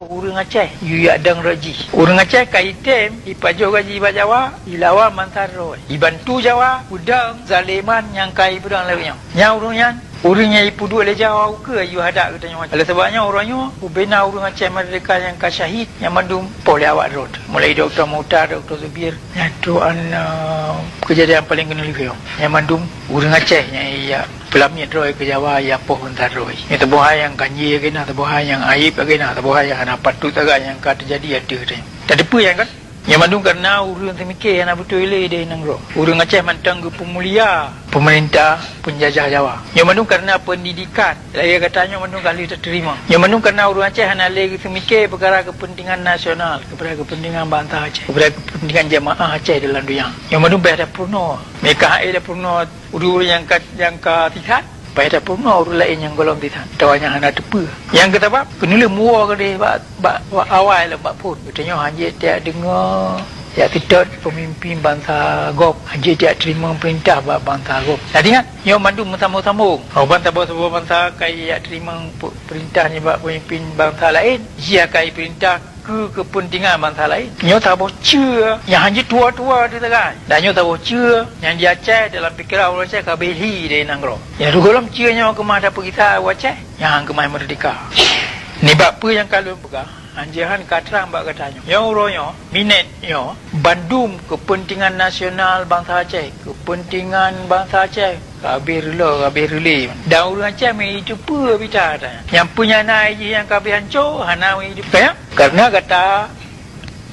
Urang Aceh, yuyak dang raji. Urang Aceh kaitem, ipajo gaji ba Jawa, ilawa mantaro. Ibantu Jawa, udang zaliman yang kai pedang lawinya. Nya urangnya, urangnya ipudu le Jawa ke yu hadak katanya. Oleh sebabnya orangnya ubena urang Aceh merdeka yang ka syahid yang mandum pole awak road. Mulai Dr. Muhtar, Dr. Zubir, itu kejadian paling kena lihat. Yang mandum urang Aceh yang iya pelamit roy ke Jawa ya pohon taroi. Itu bohai yang kanji kena, bohai yang aib kena, bohai yang anak patut agak yang kata jadi ada deh. Tadi apa yang kan? Yang mandung karena urang temikir yang betul le dia nang ro. Urang Aceh mantang ke pemulia pemerintah penjajah Jawa. Yang mandung karena pendidikan. Saya katanya mandung kali tak terima. Yang mandung karena urang Aceh hana le temikir perkara kepentingan nasional, kepada kepentingan bangsa Aceh, kepada kepentingan jemaah Aceh dalam dunia. Yang mandung pada purno. Mereka ada purno urang yang ka tihat. Pada purno urang lain yang golong tihat. Tawanya hana tepu. Yang kata bab kenila muar ke dia bak awal lah bak pun. Katanya hanya dia dengar ya tidak pemimpin bangsa Gop. Hanya dia terima perintah bak bangsa Gop. Jadi ingat, yang mandu sambung-sambung. Bangsa kaya terima perintahnya bak pemimpin bangsa lain. Dia kaya perintah kepentingan bangsa lain. Nyo tak boleh cia yang hanya tua-tua di tegan. Dan nyo tak boleh cia yang di Aceh dalam fikiran orang Aceh kabeli di Nanggro. Yang rugolam cia nyo kemah dapat kita Aceh yang kemah merdeka. Ni bab apa yang kalau pegang anjahan katrang bak katanya. Yang urangnya minat nyo bandum kepentingan nasional bangsa Aceh, kepentingan bangsa Aceh. Kabir rela. Dan urang Aceh mai itu apa bicara. Yang punya naik yang kabir hancur, hana mai itu. Kaya? Karena kata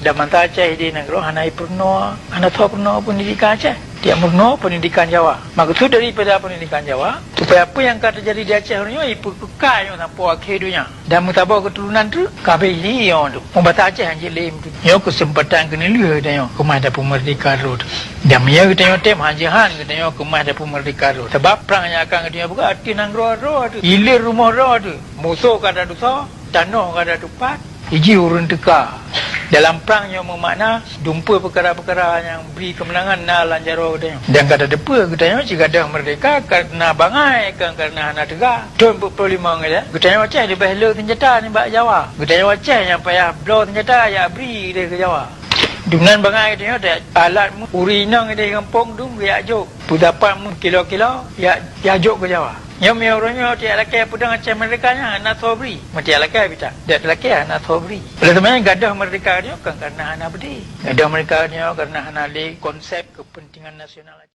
dah bangsa Aceh di negara hana purno, hana tahu purno pendidikan Aceh. Dia purno pendidikan Jawa. Maksud daripada pendidikan Jawa, supaya apa yang kata jadi di Aceh orangnya ipu kekal yang sampai akhir dunia. Dan mutabak keturunan tu kabir yang tu. Membahasa Aceh hanya lem tu. Yang kesempatan kena lihat dia yang kemah dapat merdeka road. Dan dia katanya tem hanjahan katanya kemah dapat merdeka road. Sebab perang yang akan katanya buka hati nanggro road tu. Hilir rumah road tu. Musuh kada dosa, tanah kada tupat. Iji urun teka. Dalam perang yang bermakna dumpa perkara-perkara yang beri kemenangan na lanjaro katanya. Dan kata depa katanya jika dah merdeka karena bangai kan karena anak tegak. Tahun 45 kata. Katanya Aceh dia behla senjata ni bak Jawa. Katanya Aceh yang payah blow senjata ya beri dia ke Jawa. Dengan bangai katanya ada alat urinang dia kampung tu ya jok. Pudapan kilo-kilo ya jok ke Jawa. Yang orangnya tiada laki pedang Aceh merdekanya anak sobri. Mati laki bita. Dia laki anak sobri. Oleh sebenarnya gadah merdeka dia kan karena anak bedi. Gadah merdeka dia karena anak konsep kepentingan nasional.